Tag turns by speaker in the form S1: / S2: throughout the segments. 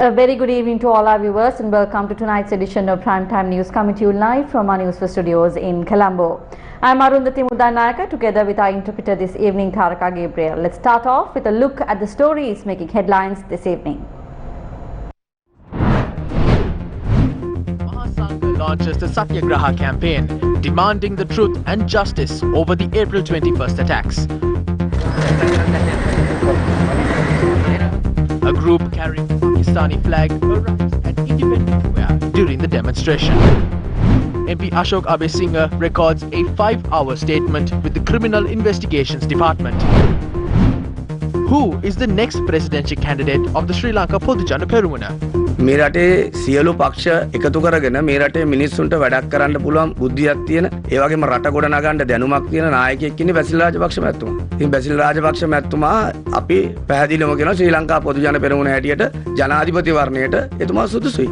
S1: A very good evening to all our viewers and welcome to tonight's edition of Primetime News, coming to you live from our Newsfirst studios in Colombo. I'm Arundhati Mudanayaka together with our interpreter this evening, Tharaka Gabriel. Let's start off with a look at the stories making headlines this evening.
S2: Mahasangha launches the Satyagraha campaign, demanding the truth and justice over the April 21st attacks. A group carrying the Pakistani flag arrives at Independence Square during the demonstration. MP Ashok Abesinghe records a 5-hour statement with the Criminal Investigations Department. Who is the next presidential candidate of the Sri Lanka Podujana Perumuna?
S3: මේ රටේ සියලු පක්ෂ එකතු කරගෙන මේ රටේ මිනිස්සුන්ට වැඩක් කරන්න පුළුවන් බුද්ධියක් තියෙන ඒ වගේම රට ගොඩ නගන්න දැනුමක් තියෙන නායකයෙක් ඉන්නේ බැසිල් රාජපක්ෂ මැතිතුමා. ඉතින් බැසිල් රාජපක්ෂ මැතිතුමා අපි පැහැදිලිවම කියනවා ශ්‍රී ලංකා පොදුජන පෙරමුණ හැටියට ජනාධිපති වර්ණයට එතුමා සුදුසුයි.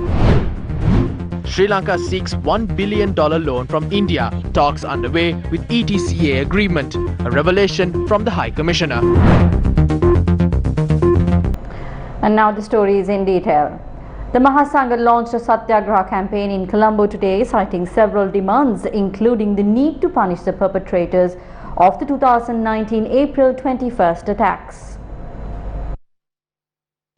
S2: Sri Lanka seeks $1 billion loan from India. Talks underway with ETCA agreement. A revelation from the High Commissioner.
S1: And now the story is in detail. The Mahasangha launched a Satyagraha campaign in Colombo today, citing several demands, including the need to punish the perpetrators of the 2019 April 21st attacks.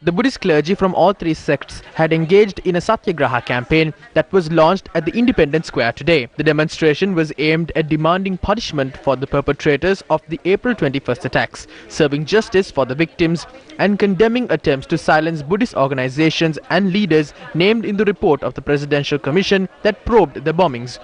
S2: The Buddhist clergy from all three sects had engaged in a Satyagraha campaign that was launched at the Independence Square today. The demonstration was aimed at demanding punishment for the perpetrators of the April 21st attacks, serving justice for the victims, and condemning attempts to silence Buddhist organizations and leaders named in the report of the Presidential Commission that probed the bombings.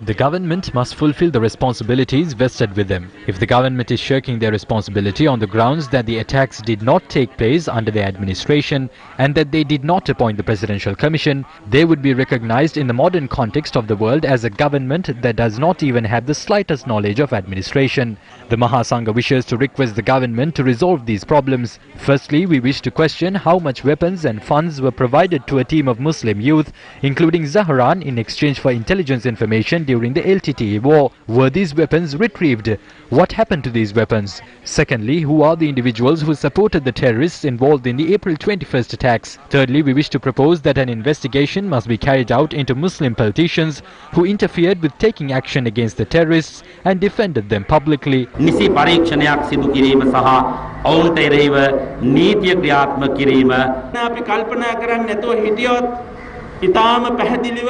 S4: The government must fulfill the responsibilities vested with them. If the government is shirking their responsibility on the grounds that the attacks did not take place under their administration and that they did not appoint the Presidential Commission, they would be recognized in the modern context of the world as a government that does not even have the slightest knowledge of administration. The Mahasangha wishes to request the government to resolve these problems. Firstly, we wish to question how much weapons and funds were provided to a team of Muslim youth, including Zahran, in exchange for intelligence information during the LTTE war. Were these weapons retrieved? What happened to these weapons? Secondly, who are the individuals who supported the terrorists involved in the April 21st attacks? Thirdly, we wish to propose that an investigation must be carried out into Muslim politicians who interfered with taking action against the terrorists and defended them publicly.
S5: නිසි පරීක්ෂණයක් සිදු කිරීම සහ ඔවුන්ට එරෙහිව නීතිය ක්‍රියාත්මක කිරීම අපි කල්පනා කරන්නේ නැතුව හිටියොත් ඊටාම පැහැදිලිව.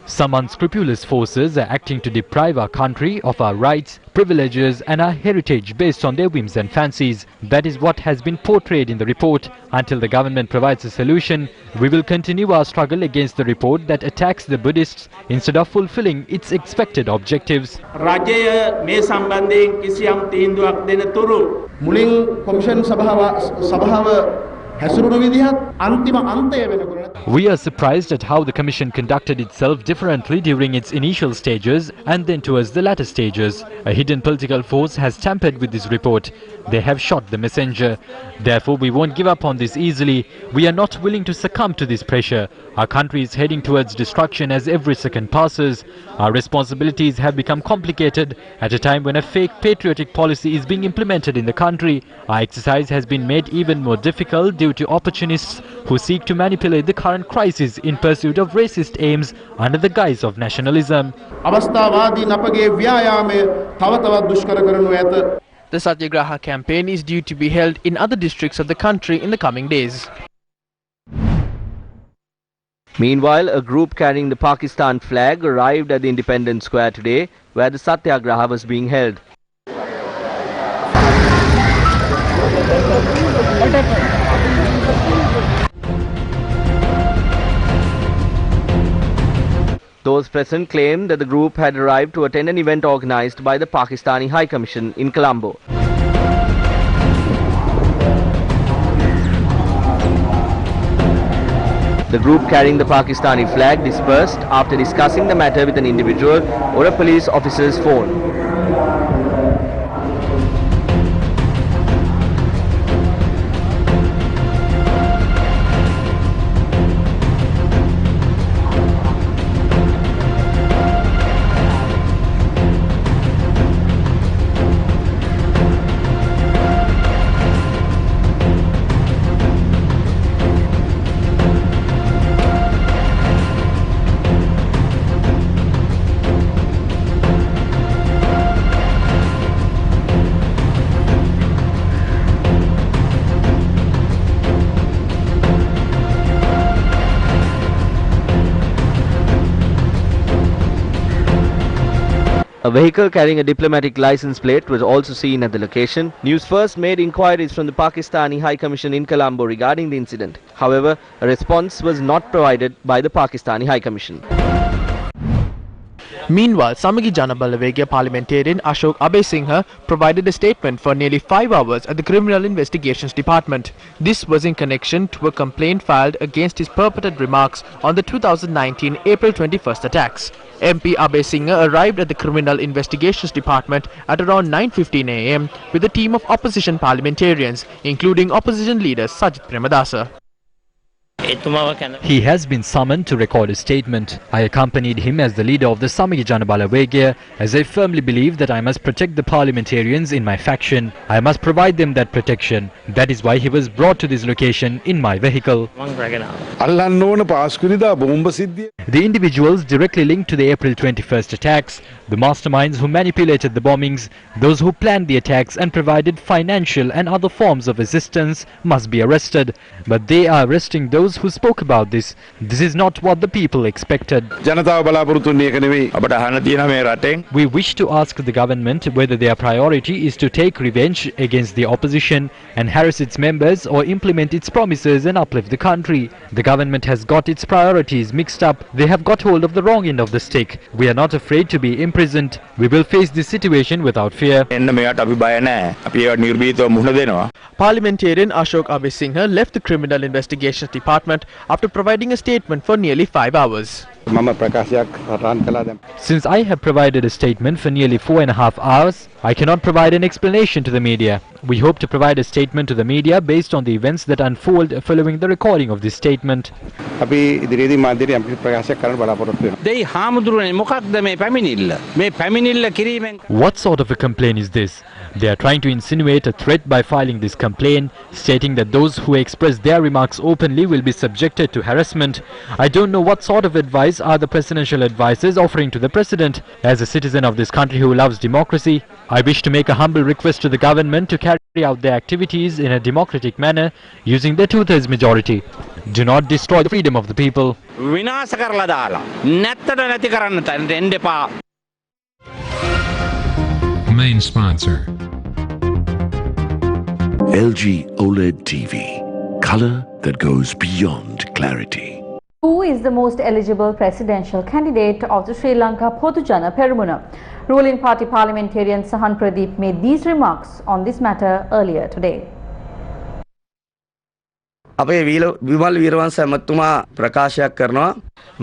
S4: Some unscrupulous forces are acting to deprive our country of our rights, privileges and our heritage based on their whims and fancies. That is what has been portrayed in the report. Until the government provides a solution, we will continue our struggle against the report that attacks the Buddhists instead of fulfilling its expected objectives.
S5: රජය මේ සම්බන්ධයෙන් කිසියම් තීන්දුවක් දෙන තුරු මුලින් commission සභාව හැසිරුණු විදිහත් අන්තිම අන්තය වෙනකොට.
S4: We are surprised at how the Commission conducted itself differently during its initial stages and then towards the latter stages. A hidden political force has tampered with this report. They have shot the messenger. Therefore, we won't give up on this easily. We are not willing to succumb to this pressure. Our country is heading towards destruction as every second passes. Our responsibilities have become complicated at a time when a fake patriotic policy is being implemented in the country. Our exercise has been made even more difficult due to opportunists who seek to manipulate the current crisis in pursuit of racist aims under the guise of nationalism.
S2: The Satyagraha campaign is due to be held in other districts of the country in the coming days.
S6: Meanwhile, a group carrying the Pakistan flag arrived at the Independence Square today, where the Satyagraha was being held. Those present claimed that the group had arrived to attend an event organized by the Pakistani High Commission in Colombo. The group carrying the Pakistani flag dispersed after discussing the matter with an individual or a police officer's phone. A vehicle carrying a diplomatic license plate was also seen at the location. News First made inquiries from the Pakistani High Commission in Colombo regarding the incident. However, a response was not provided by the Pakistani High Commission.
S2: Meanwhile, Samagi Jana Balawegaya parliamentarian Ashok Abesinghe provided a statement for nearly 5 hours at the Criminal Investigations Department. This was in connection to a complaint filed against his purported remarks on the 2019 April 21st attacks. MP Abesinghe arrived at the Criminal Investigations Department at around 9:15 am with a team of opposition parliamentarians, including opposition leader Sajith Premadasa.
S4: He has been summoned to record a statement. I accompanied him as the leader of the Samagi Jana Balawegaya, as I firmly believe that I must protect the parliamentarians in my faction. I must provide them that protection. That is why he was brought to this location in my vehicle. The individuals directly linked to the April 21st attacks, the masterminds who manipulated the bombings, those who planned the attacks and provided financial and other forms of assistance must be arrested. But they are arresting those who spoke about this. This is not what the people expected. We wish to ask the government whether their priority is to take revenge against the opposition and harass its members or implement its promises and uplift the country. The government has got its priorities mixed up. They have got hold of the wrong end of the stick. We are not afraid to be imprisoned. We will face this situation without fear.
S2: Parliamentarian Ashok Abesinghe left the Criminal Investigations Department after providing a statement for nearly 5 hours.
S4: Since I have provided a statement for nearly 4.5 hours, I cannot provide an explanation to the media. We hope to provide a statement to the media based on the events that unfold following the recording of this statement. What sort of a complaint is this? They are trying to insinuate a threat by filing this complaint, stating that those who express their remarks openly will be subjected to harassment. I don't know what sort of advice are the presidential advisors offering to the president. As a citizen of this country who loves democracy, I wish to make a humble request to the government to carry out their activities in a democratic manner using their 2/3 majority. Do not destroy the freedom of the people.
S7: Main sponsor.
S8: LG OLED TV. Color that goes beyond clarity.
S1: Who is the most eligible presidential candidate of the Sri Lanka Podujana Peramuna? Ruling party parliamentarian Sahan Pradeep made these remarks on this matter earlier today.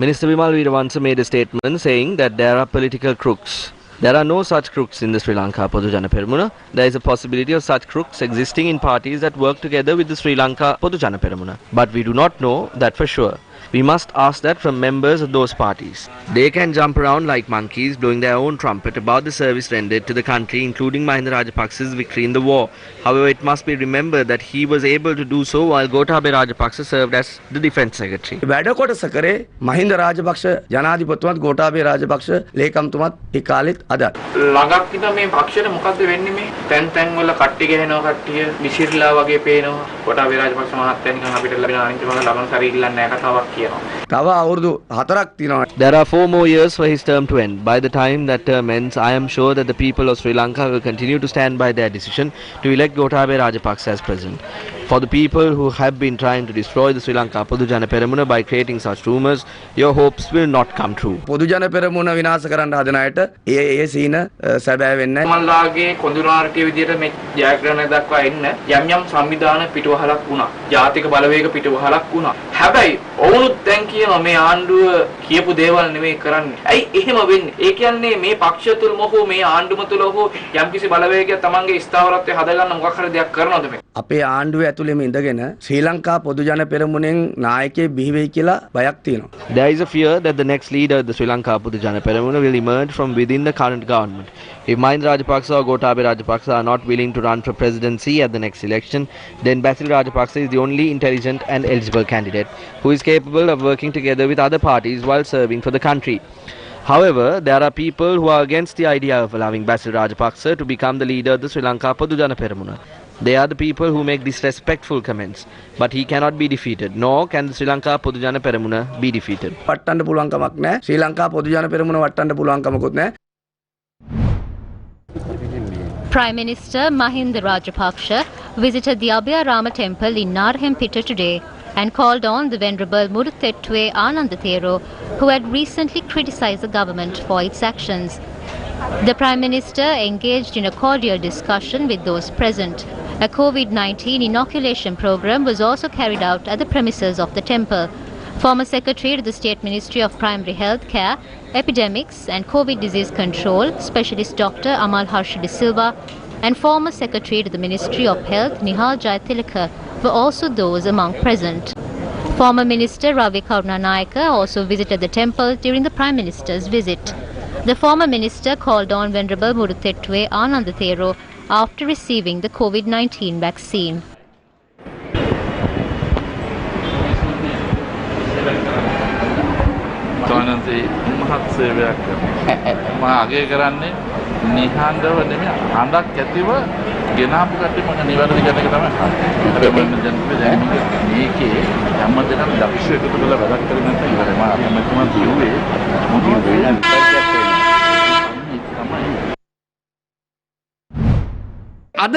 S6: Minister Vimal Weerawansa made a statement saying that there are political crooks. There are no such crooks in the Sri Lanka Podujana Peramuna. There is a possibility of such crooks existing in parties that work together with the Sri Lanka Podujana Peramuna. But we do not know that for sure. We must ask that from members of those parties. They can jump around like monkeys, blowing their own trumpet about the service rendered to the country, including Mahinda Rajapaksa's victory in the war. However, it must be remembered that he was able to do so while Gotabaya Rajapaksa served as the defence secretary.
S3: Mahinda Rajapaksa ජනාධිපතිතුමත් Gotabaya Rajapaksa ලේකම්තුමත් ඒ කාලෙත් අදත්
S9: ළඟක් ඉඳන් මේ පක්ෂයට මොකද්ද වෙන්නේ මේ තැන් වල කට්ටි ගහනවා කට්ටිය විසිරලා වගේ පේනවා ගෝඨාභය රාජපක්ෂ මහත්තයා නිකන් අපිට ලැබෙන අනිත් වගේ ළමන සරීල්ලන්නේ නැහැ කතාවක් කියනවා.
S3: තව අවුරුදු 4ක් තියෙනවා.
S6: There are 4 more years for his term to end. By the time that term ends, I am sure that the people of Sri Lanka will continue to stand by their decision to elect Gotabaya Rajapaksa as president. For the people who have been trying to destroy the Sri Lanka Podujana Peramuna by creating such rumours, your hopes will not come true.
S3: Podujana Peramuna විනාශ කරන්න හදන අයට ඒ සීන සැබෑ වෙන්නේ නැහැ.
S9: මල්ලාගේ කොඳුනාරටිය විදියට මේ ජයග්‍රහණය දක්වා එන්න යම් සංවිධාන පිටුවහලක් වුණා. ජාතික බලවේග පිටුවහලක් වුණා. හැබැයි ඔවුනුත් දැන් කියනවා මේ ආණ්ඩුව කියපු දේවල් නෙවෙයි කරන්නේ. ඇයි එහෙම වෙන්නේ? ඒ කියන්නේ මේ පක්ෂ තුල මොකෝ මේ ආණ්ඩුව තුල හෝ යම්කිසි බලවේගයක් තමන්ගේ ස්ථාවරත්වය හදගන්න මොකක් හරි දෙයක් කරනවද මේ?
S3: අපේ ආණ්ඩුවේ ඇතුළේම ඉඳගෙන ශ්‍රී ලංකා පොදුජන පෙරමුණෙන් නායකයෙක් බිහි වෙයි කියලා බයක් තියෙනවා.
S6: There is a fear that the next leader of the Sri Lanka Podujana Peramuna will emerge from within the current government. If Mahinda Rajapaksa or Gotabaya Rajapaksa are not willing to run for presidency at the next election, then Basil Rajapaksa is the only intelligent and eligible candidate who is capable of working together with other parties while serving for the country. However, there are people who are against the idea of allowing Basil Rajapaksa to become the leader of the Sri Lanka Podujana Peramuna. They are the people who make disrespectful comments, but he cannot be defeated, nor can the Sri Lanka Podujana Peramuna be defeated.
S3: වට්ටන්න පුළුවන් කමක් නැහැ. ශ්‍රී ලංකා පොදුජන පෙරමුණ වට්ටන්න පුළුවන් කමකුත් නැහැ.
S7: Prime Minister Mahinda Rajapaksa visited the Abhayarama temple in Narhempita today and called on the Venerable Muruthettuwe Anandathero, who had recently criticized the government for its actions. The Prime Minister engaged in a cordial discussion with those present. A COVID-19 inoculation program was also carried out at the premises of the temple. Former Secretary to the State Ministry of Primary Health Care, Epidemics and COVID Disease Control, Specialist Dr. Amal Harsha De Silva, and former Secretary to the Ministry of Health, Nihal Jayatilaka, were also those among present. Former Minister Ravi Karunanayaka also visited the temple during the Prime Minister's visit. The former minister called on Venerable Muruthettuwe Anandathero after receiving the COVID-19 vaccine.
S10: මහත් සේවයක් කරනවා. මම අගය කරන්නේ නිහඬව නෙමෙයි අඬක් ඇතිව ගෙනාපු කට්ටිය මම නිවැරදි කරන එක තමයි කරන්නේ. හැබැයි මම ජනතාවට දැනෙන්නේ මේකේ හැමදේම දක්ෂ එකතු කරලා වැඩක් කරගෙන නැත්නම් ඉවරයි. මම තමයි කිව්වේ මොකද
S11: අද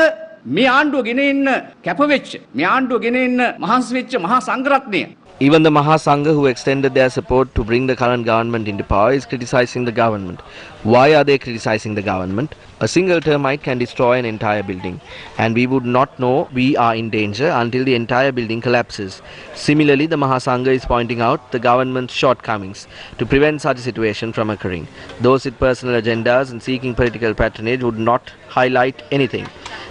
S11: මේ ආණ්ඩුව ගෙන ඉන්න කැපවෙච්ච මේ ආණ්ඩුව ගෙන ඉන්න මහන්සි වෙච්ච මහා සංඝරත්නය.
S6: Even the Mahasangha, who extended their support to bring the current government into power, is criticizing the government. Why are they criticizing the government? A single termite can destroy an entire building, and we would not know we are in danger until the entire building collapses. Similarly, the Mahasangha is pointing out the government's shortcomings to prevent such a situation from occurring. Those with personal agendas and seeking political patronage would not highlight anything.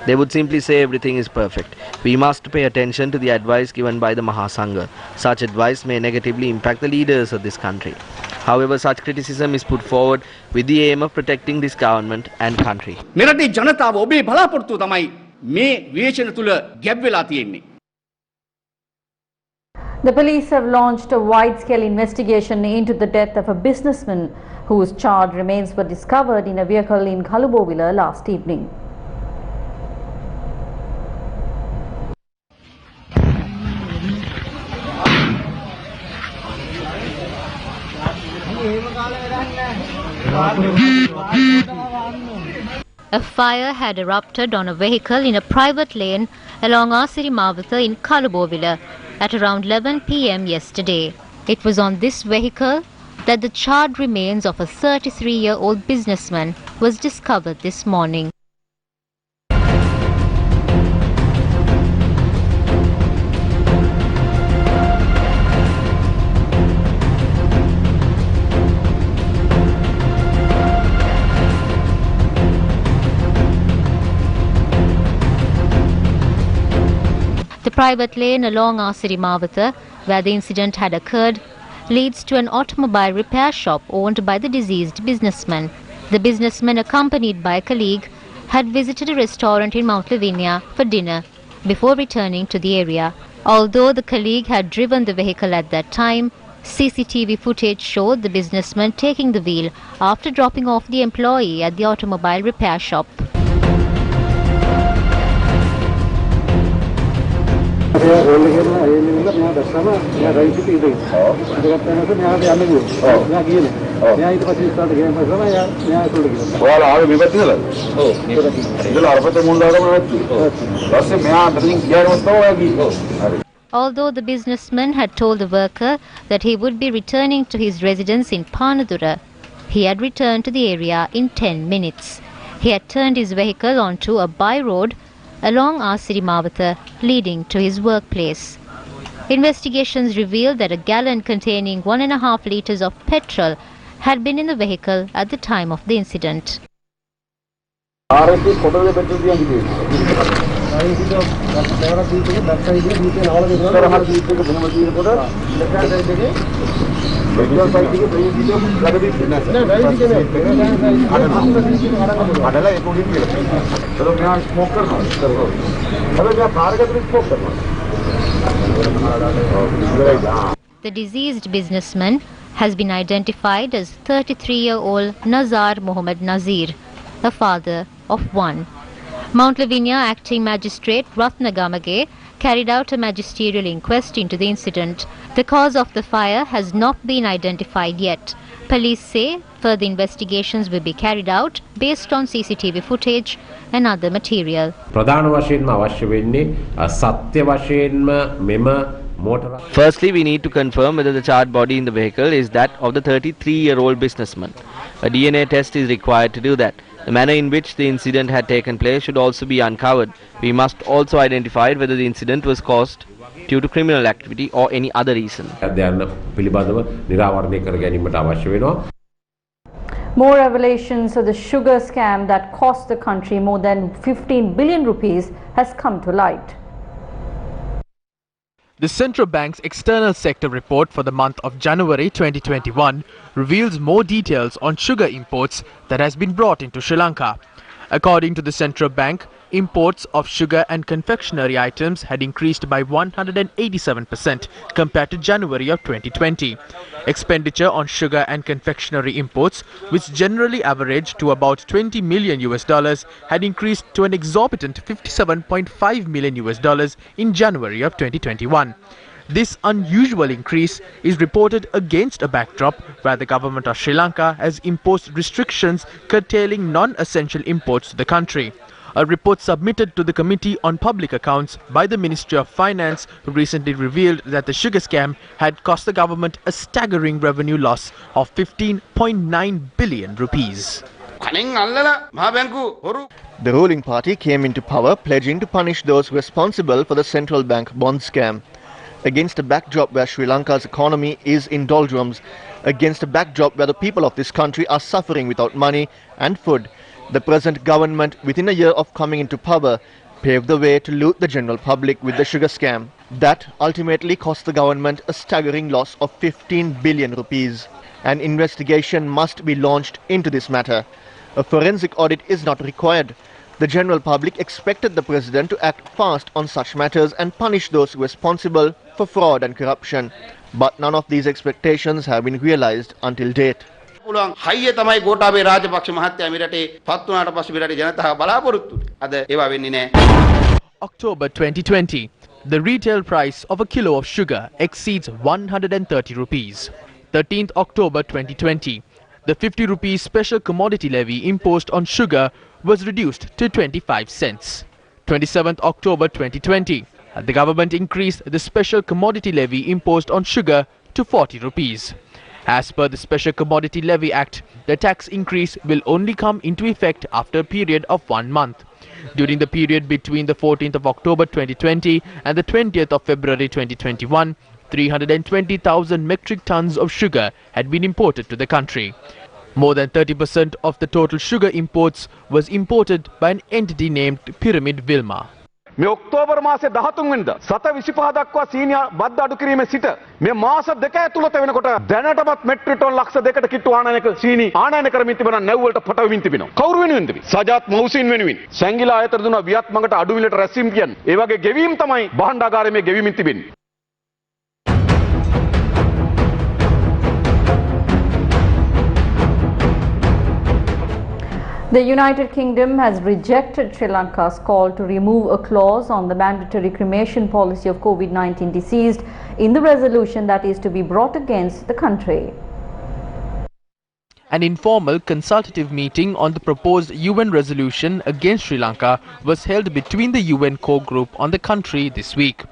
S6: They would simply say everything is perfect. We must pay attention to the advice given by the Mahasangha. Such advice may negatively impact the leaders of this country. However, such criticism is put forward with the aim of protecting this government and country.
S11: මෙරටේ ජනතාව ඔබේ බලාපොරොත්තුව තමයි මේ විවේචන තුල ගැබ් වෙලා තියෙන්නේ.
S1: The police have launched a wide-scale investigation into the death of a businessman whose charred remains were discovered in a vehicle in Kalubowila last evening.
S7: A fire had erupted on a vehicle in a private lane along Asiri Mawatha in Kalubowila at around 11 p.m. yesterday. It was on this vehicle that the charred remains of a 33-year-old businessman was discovered this morning. The private lane along Asiri Mawatha, where the incident had occurred, leads to an automobile repair shop owned by the deceased businessman. The businessman, accompanied by a colleague, had visited a restaurant in Mount Lavinia for dinner before returning to the area. Although the colleague had driven the vehicle at that time, CCTV footage showed the businessman taking the wheel after dropping off the employee at the automobile repair shop. Although the businessman had told the worker that he would be returning to his residence in Panadura, he had returned to the area in 10 minutes. He had turned his vehicle onto a by-road along Asiri Mawatha, leading to his workplace. Investigations revealed that a gallon containing 1.5 liters of petrol had been in the vehicle at the time of the incident. The deceased businessman has been identified as 33-year-old Nazar Mohammed Nazir, a father of one. Mount Lavinia Acting Magistrate Ratna Gamage carried out a magisterial inquest into the incident. The cause of the fire has not been identified yet. Police say Further investigations will be carried out based on CCTV footage and other material.
S12: ප්‍රධාන වශයෙන්ම අවශ්‍ය වෙන්නේ සත්‍ය වශයෙන්ම මෙම motor.
S6: Firstly, we need to confirm whether the charred body in the vehicle is that of the 33-year-old businessman. A DNA test is required to do that. The manner in which the incident had taken place should also be uncovered. We must also identify whether the incident was caused due to criminal activity or any other reason.
S1: More revelations of the sugar scam that cost the country more than 15 billion rupees has come to light.
S2: The central bank's external sector report for the month of January 2021 reveals more details on sugar imports that has been brought into Sri Lanka. According to the central bank, imports of sugar and confectionery items had increased by 187% compared to January of 2020. Expenditure on sugar and confectionery imports, which generally average to about $20 million, had increased to an exorbitant $57.5 million in January of 2021. This unusual increase is reported against a backdrop where the government of Sri Lanka has imposed restrictions curtailing non-essential imports to the country. A report submitted to the Committee on Public Accounts by the Ministry of Finance recently revealed that the sugar scam had cost the government a staggering revenue loss of 15.9 billion rupees.
S13: The ruling party came into power pledging to punish those responsible for the central bank bond scam. Against a backdrop where Sri Lanka's economy is in doldrums, against a backdrop where the people of this country are suffering without money and food, the present government, within a year of coming into power, paved the way to loot the general public with the sugar scam. That ultimately cost the government a staggering loss of 15 billion rupees. An investigation must be launched into this matter. A forensic audit is not required. The general public expected the president to act fast on such matters and punish those responsible for fraud and corruption. But none of these expectations have been realized until date.
S2: October 2020. The retail price of a kilo of sugar exceeds 130 rupees. 13th October 2020. The 50 rupees special commodity levy imposed on sugar was reduced to 25 cents. 27th October 2020. The government increased the special commodity levy imposed on sugar to 40 rupees. As per the Special Commodity Levy Act, the tax increase will only come into effect after a period of 1 month. During the period between the 14th of October 2020 and the 20th of February 2021, 320,000 metric tons of sugar had been imported to the country. More than 30% of the total sugar imports was imported by an entity named Pyramid Vilma.
S14: මේ October මාසේ 13 වෙනිදා 7.25 දක්වා සීනි බද්ද අඩු කිරීමේ සිට මේ මාස දෙක ඇතුළත වෙනකොට දැනටමත් මෙට්‍රික් ටන් ලක්ෂ දෙකට කිට්ටු ආනයනක සීනි ආනයන කරමින් තිබෙනවා නැව්වලට පටවමින් තිබෙනවා. කවුරු වෙනුවෙන්ද? සජාත් මෞසින් වෙනුවෙන්. සැංගිලා ආයතන දුන වියත් මඟට අඩු විලට රැස්වීම කියන්නේ. ඒ වගේ ගෙවීම් තමයි භාණ්ඩාගාරයේ මේ ගෙවීමින් තිබෙන්නේ.
S1: The United Kingdom has rejected Sri Lanka's call to remove a clause on the mandatory cremation policy of COVID-19 deceased in the resolution that is to be brought against the country.
S2: An informal consultative meeting on the proposed UN resolution against Sri Lanka was held between the UN core group on the country this week.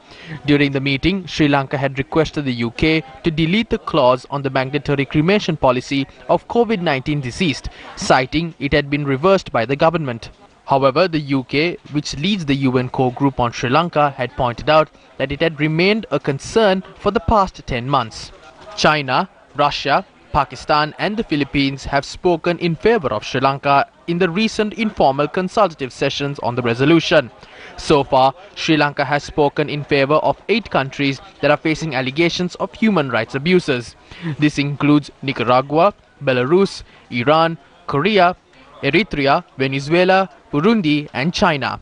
S2: During the meeting, Sri Lanka had requested the UK to delete the clause on the mandatory cremation policy of COVID-19 deceased, citing it had been reversed by the government. However, the UK, which leads the UN core group on Sri Lanka, had pointed out that it had remained a concern for the past 10 months. China, Russia, Pakistan and the Philippines have spoken in favor of Sri Lanka in the recent informal consultative sessions on the resolution. So far, Sri Lanka has spoken in favor of 8 countries that are facing allegations of human rights abuses. This includes Nicaragua, Belarus, Iran, Korea, Eritrea, Venezuela, Burundi and China.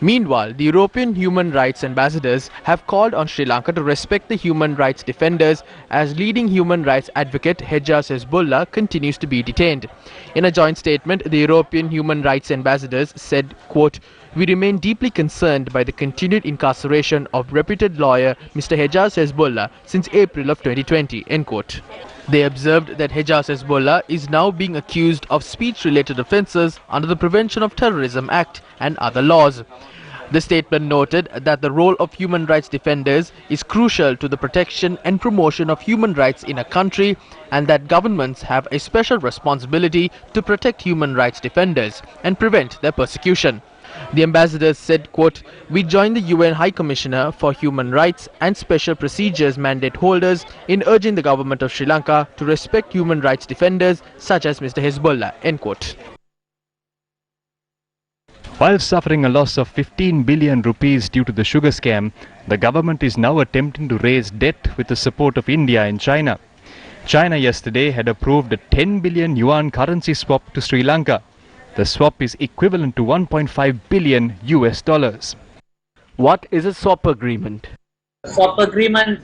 S2: Meanwhile, the European human rights ambassadors have called on Sri Lanka to respect the human rights defenders as leading human rights advocate Hejaz Hezbollah continues to be detained. In a joint statement, the European human rights ambassadors said, quote, "We remain deeply concerned by the continued incarceration of reputed lawyer Mr. Hejaz Hezbollah since April of 2020, end quote. They observed that Hejaz Hezbollah is now being accused of speech-related offences under the Prevention of Terrorism Act and other laws. The statement noted that the role of human rights defenders is crucial to the protection and promotion of human rights in a country, and that governments have a special responsibility to protect human rights defenders and prevent their persecution. The ambassador said, quote, "We join the UN High Commissioner for Human Rights and Special Procedures mandate holders in urging the government of Sri Lanka to respect human rights defenders such as Mr. Hezbollah," end quote.
S15: While suffering a loss of 15 billion rupees due to the sugar scam, the government is now attempting to raise debt with the support of India and China. China yesterday had approved a 10 billion yuan currency swap to Sri Lanka. The swap is equivalent to 1.5 billion US dollars.
S6: What is a swap agreement?
S16: Swap agreement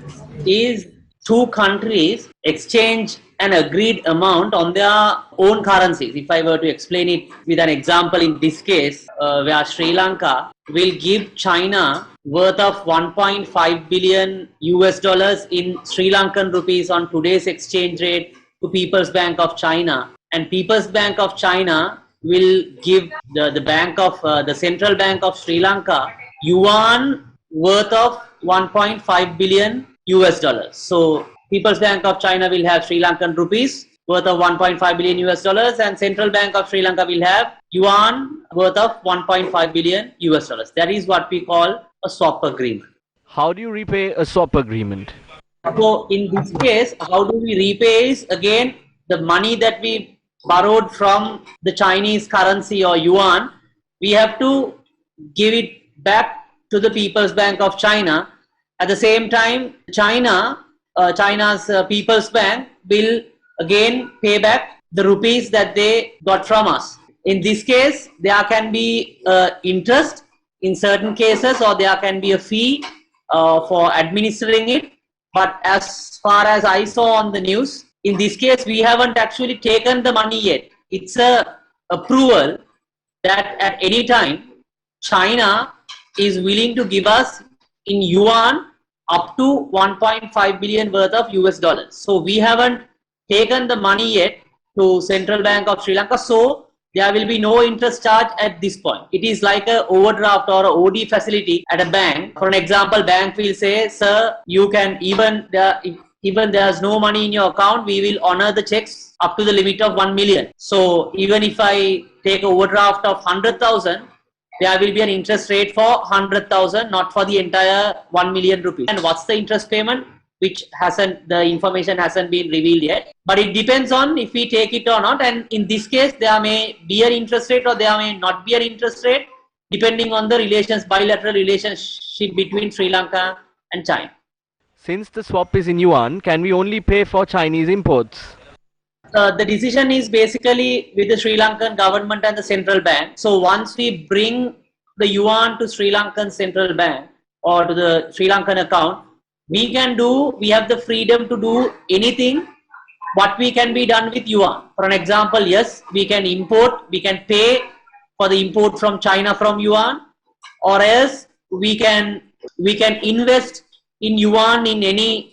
S16: is two countries exchange an agreed amount on their own currencies. If I were to explain it with an example, in this case, where Sri Lanka will give China worth of 1.5 billion US dollars in Sri Lankan rupees on today's exchange rate to People's Bank of China, and People's Bank of China will give the Central Bank of Sri Lanka yuan worth of 1.5 billion US dollars. So People's Bank of China will have Sri Lankan rupees worth of 1.5 billion US dollars, and Central Bank of Sri Lanka will have yuan worth of 1.5 billion US dollars. That is what we call a swap agreement.
S6: How do you repay a swap agreement?
S16: So in this case, how do we repay is again the money that we borrowed from the Chinese currency or yuan, we have to give it back to the People's Bank of China. At the same time, China's People's Bank will again pay back the rupees that they got from us. In this case, there can be interest in certain cases, or there can be a fee for administering it. But as far as I saw on the news, in this case, we haven't actually taken the money yet. It's a approval that at any time China is willing to give us in yuan up to 1.5 billion worth of US dollars. So we haven't taken the money yet to Central Bank of Sri Lanka, so there will be no interest charge at this point. It is like a overdraft or a OD facility at a bank. For an example, bank will say, sir, you can even there's no money in your account, we will honor the checks up to the limit of 1 million. So even if I take an overdraft of 100,000, there will be an interest rate for 100,000, not for the entire 1 million rupees. And what's the interest payment? Which the information hasn't been revealed yet. But it depends on if we take it or not. And in this case, there may be an interest rate or there may not be an interest rate, depending on the bilateral relationship between Sri Lanka and China.
S6: Since the swap is in yuan, can we only pay for Chinese imports?
S16: The decision is basically with the Sri Lankan government and the central bank. So once we bring the yuan to Sri Lankan central bank or to the Sri Lankan account, we have the freedom to do anything what we can be done with yuan. For an example, yes, we can pay for the import from China from yuan, or else we can invest in yuan in any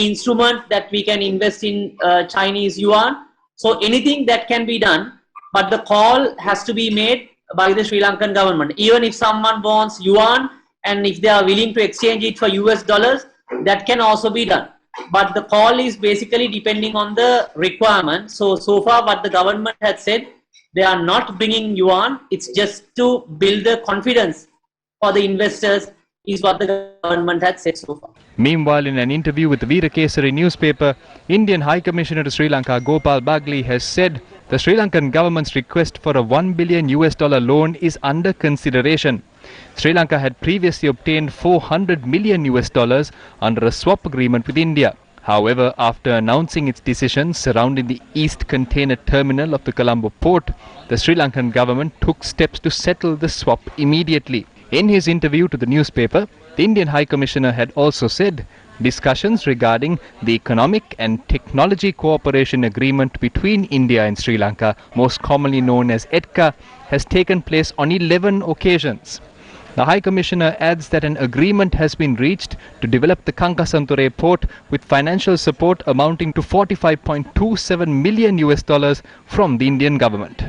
S16: instrument that we can invest in Chinese yuan. So anything that can be done, but the call has to be made by the Sri Lankan government. Even if someone wants yuan and if they are willing to exchange it for US dollars, that can also be done. But the call is basically depending on the requirement. So far what the government has said, they are not bringing yuan. It's just to build the confidence for the investors is what the government had said so far.
S15: Meanwhile, in an interview with the Veerakesari newspaper, Indian High Commissioner to Sri Lanka Gopal Bagli has said the Sri Lankan government's request for a $1 billion loan is under consideration. Sri Lanka had previously obtained $400 million under a swap agreement with India. However, after announcing its decision surrounding the East Container Terminal of the Colombo port, the Sri Lankan government took steps to settle the swap immediately. In his interview to the newspaper, the Indian High Commissioner had also said discussions regarding the Economic and Technology Cooperation Agreement between India and Sri Lanka, most commonly known as EDCA, has taken place on 11 occasions. The High Commissioner adds that an agreement has been reached to develop the Kankasanture port with financial support amounting to $45.27 million from the Indian government.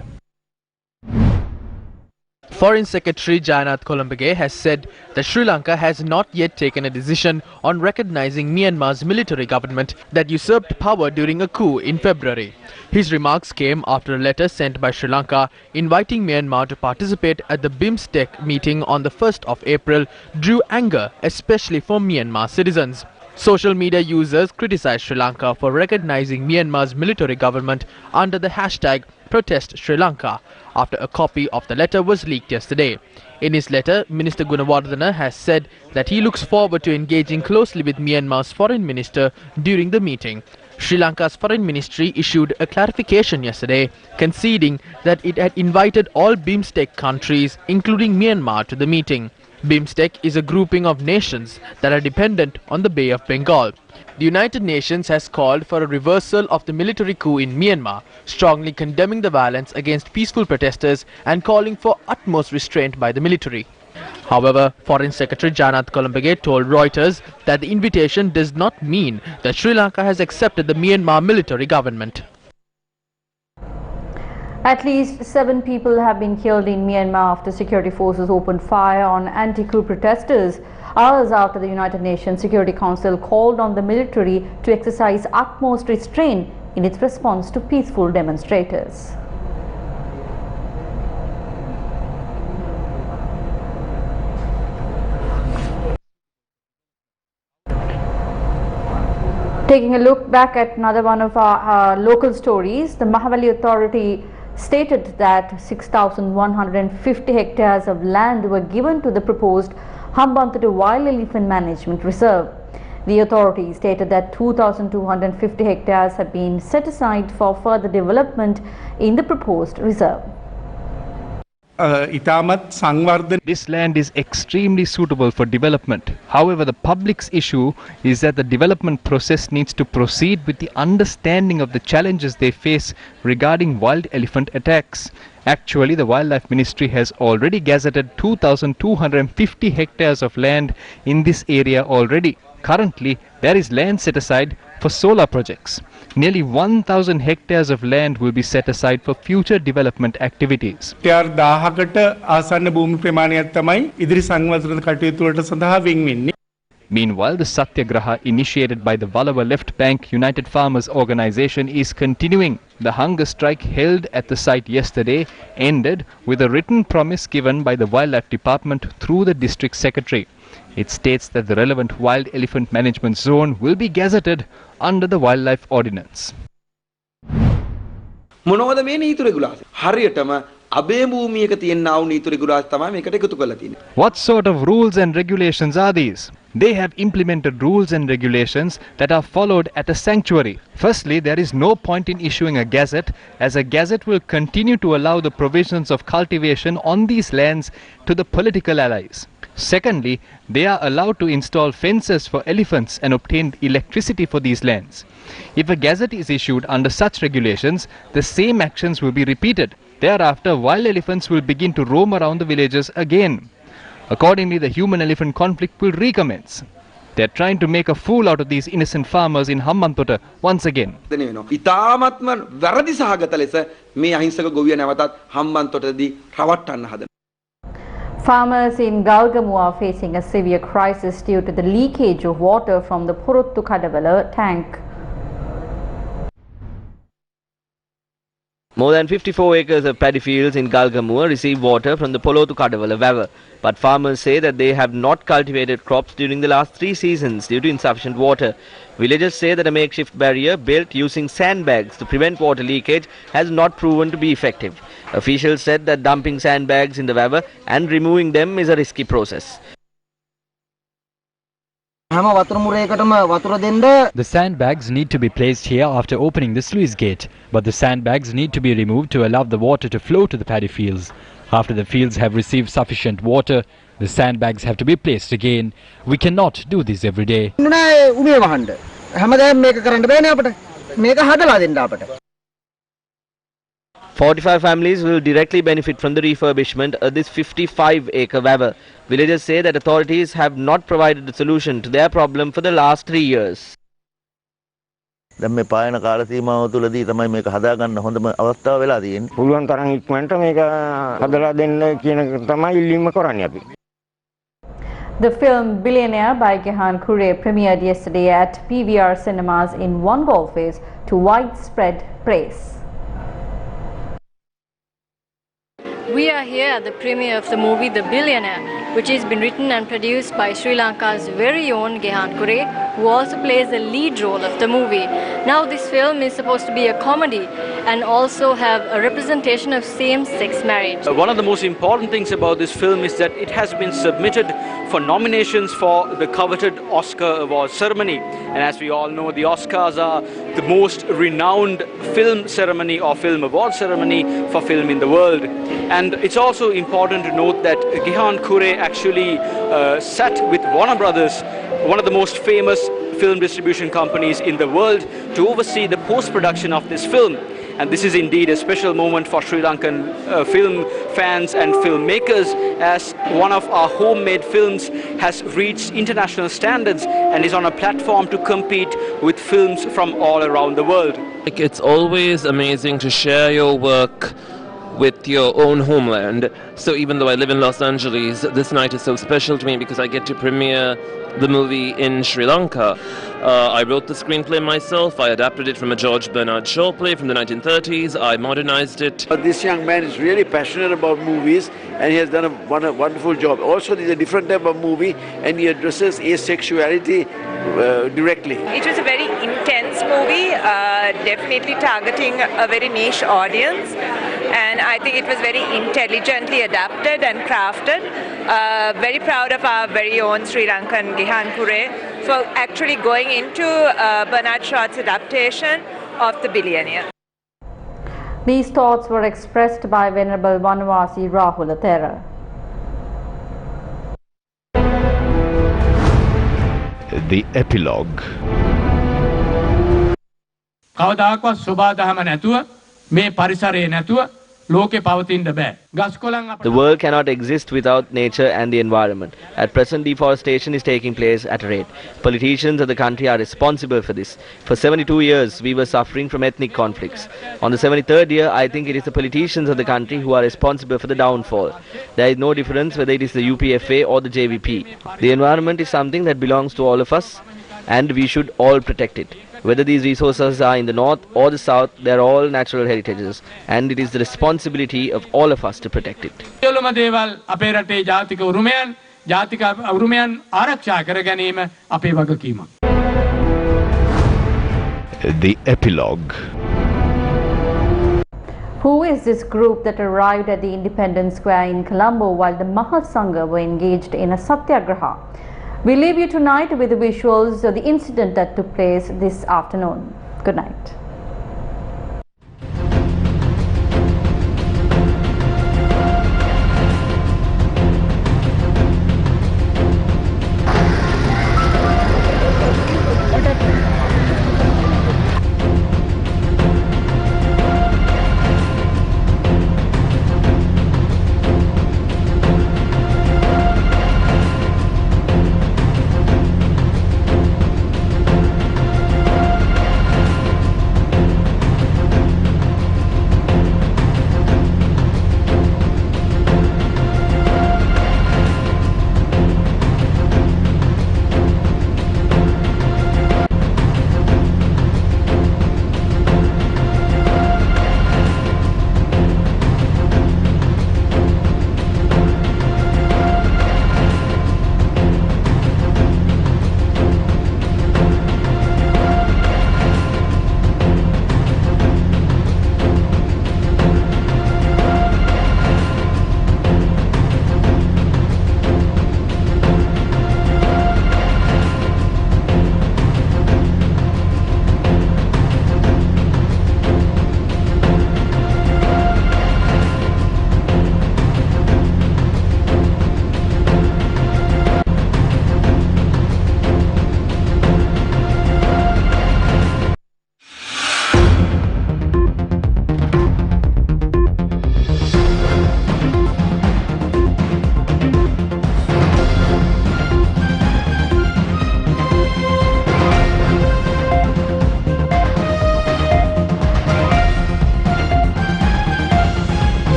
S2: Foreign Secretary Jayannath Colombage has said that Sri Lanka has not yet taken a decision on recognizing Myanmar's military government that usurped power during a coup in February. His remarks came after a letter sent by Sri Lanka inviting Myanmar to participate at the BIMSTEC meeting on the 1st of April drew anger, especially for Myanmar citizens. Social media users criticized Sri Lanka for recognizing Myanmar's military government under the hashtag Protest Sri Lanka after a copy of the letter was leaked yesterday. In his letter, Minister Gunawardena has said that he looks forward to engaging closely with Myanmar's foreign minister during the meeting. Sri Lanka's foreign ministry issued a clarification yesterday, conceding that it had invited all BIMSTEC countries, including Myanmar, to the meeting. BIMSTEC is a grouping of nations that are dependent on the Bay of Bengal. The United Nations has called for a reversal of the military coup in Myanmar, strongly condemning the violence against peaceful protesters and calling for utmost restraint by the military. However, Foreign Secretary Jayannath Colombage told Reuters that the invitation does not mean that Sri Lanka has accepted the Myanmar military government.
S1: At least 7 people have been killed in Myanmar after security forces opened fire on anti-coup protesters, hours after the United Nations Security Council called on the military to exercise utmost restraint in its response to peaceful demonstrators. Taking a look back at another one of our local stories, the Mahawali Authority stated that 6,150 hectares of land were given to the proposed Hambantota Wild Elephant Management Reserve. The authority stated that 2,250 hectares have been set aside for further development in the proposed reserve.
S15: This land is extremely suitable for development. However, the public's issue is that the development process needs to proceed with the understanding of the challenges they face regarding wild elephant attacks. Actually, the Wildlife Ministry has already gazetted 2,250 hectares of land in this area already. Currently, there is land set aside for solar projects. Nearly 1,000 hectares of land will be set aside for future development activities. Meanwhile, the Satyagraha initiated by the Valava Left Bank United Farmers Organization is continuing. The hunger strike held at the site yesterday ended with a written promise given by the Wildlife Department through the District Secretary. It states that the relevant wild elephant management zone will be gazetted under the Wildlife Ordinance.
S3: මොනවද මේ නීති රෙගුලාසි? හරියටම අබේ භූමියක තියෙනා වූ නීති රෙගුලාසි තමයි මේකට එකතු කරලා තියෙන්නේ.
S15: What sort of rules and regulations are these? They have implemented rules and regulations that are followed at a sanctuary. Firstly, there is no point in issuing a gazette, as a gazette will continue to allow the provisions of cultivation on these lands to the political allies. Secondly, they are allowed to install fences for elephants and obtain electricity for these lands. If a gazette is issued under such regulations, the same actions will be repeated. Thereafter, wild elephants will begin to roam around the villages again. Accordingly, the human-elephant conflict will recommence. They are trying to make a fool out of these innocent farmers in Hambantota once again.
S3: ඉතාමත්ම වැරදි සහගත ලෙස මේ අහිංසක ගොවිය නැවතත් හම්බන්තොටදී රවට්ටන්න හදනවා.
S1: Farmers in Galgamu are facing a severe crisis due to the leakage of water from the Porottu Kadavala tank.
S6: More than 54 acres of paddy fields in Galgamua receive water from the Porottu Kadavala Vaver, but farmers say that they have not cultivated crops during the last 3 seasons due to insufficient water. Villagers say that a makeshift barrier built using sandbags to prevent water leakage has not proven to be effective. Officials said that dumping sandbags in the Vaver and removing them is a risky process.
S4: The sandbags need to be placed here after opening the sluice gate, but the sandbags need to be removed to allow the water to flow to the paddy fields. After the fields have received sufficient water, the sandbags have to be placed again. We cannot do this every day.
S6: 45 families will directly benefit from the refurbishment of this 55-acre waver. Villagers say that authorities have not provided a solution to their problem for the last 3 years.
S17: දැන් මේ පායන කාල සීමාව තුලදී තමයි මේක හදාගන්න හොඳම අවස්ථාව වෙලා තියෙන්නේ. පුළුවන් තරම් ඉක්මනට මේක හදලා දෙන්න කියන තමයි ඉල්ලීම කරන්නේ අපි.
S1: The film Billionaire by Gihan Kure premiered yesterday at PVR cinemas in one go phase to widespread praise.
S18: We are here at the premiere of the movie The Billionaire, which has been written and produced by Sri Lanka's very own Gihan Kure, who also plays the lead role of the movie. Now this film is supposed to be a comedy and also have a representation of same-sex marriage.
S19: One of the most important things about this film is that it has been submitted for nominations for the coveted Oscar Awards ceremony. And as we all know, the Oscars are the most renowned film ceremony or film award ceremony for film in the world. And it's also important to note that Gihan Kure actually sat with Warner Brothers, one of the most famous film distribution companies in the world, to oversee the post-production of this film. And this is indeed a special moment for Sri Lankan film fans and filmmakers, as one of our homemade films has reached international standards and is on a platform to compete with films from all around the world.
S20: It's always amazing to share your work with your own homeland. So even though I live in Los Angeles, this night is so special to me because I get to premiere the movie in Sri Lanka. I wrote the screenplay myself. I adapted it from a George Bernard Shaw play from the 1930s. I modernized it.
S21: This young man is really passionate about movies and he has done a wonderful job. Also, this is a different type of movie and he addresses asexuality directly.
S22: It was a very intense movie, definitely targeting a very niche audience, and I think it was very intelligently adapted and crafted. Very proud of our very own Sri Lankan Gihan Kure for actually going into Bernard Shaw's adaptation of The Billionaire.
S1: These thoughts were expressed by Venerable Vanavasi Rahula Thera.
S23: The epilogue.
S24: කවදාකවත් සබාදහම නැතුව මේ පරිසරයේ නැතුව ලෝකේ පවතින්න බෑ.
S6: The world cannot exist without nature and the environment. At present, deforestation is taking place at a rate. Politicians of the country are responsible for this. For 72 years, we were suffering from ethnic conflicts. On the 73rd year, I think it is the politicians of the country who are responsible for the downfall. There is no difference whether it is the UPFA or the JVP. The environment is something that belongs to all of us, and we should all protect it. Whether these resources are in the north or the south, they are all natural heritages, and it is the responsibility of all of us to protect it.
S24: සියලුම දේවල් අපේ රටේ ජාතික උරුමයන් ආරක්ෂා කර ගැනීම අපේ වගකීමක්.
S23: The epilogue.
S1: Who is this group that arrived at the Independence Square in Colombo while the Mahasangha were engaged in a satyagraha? We leave you tonight with the visuals of the incident that took place this afternoon. Good night.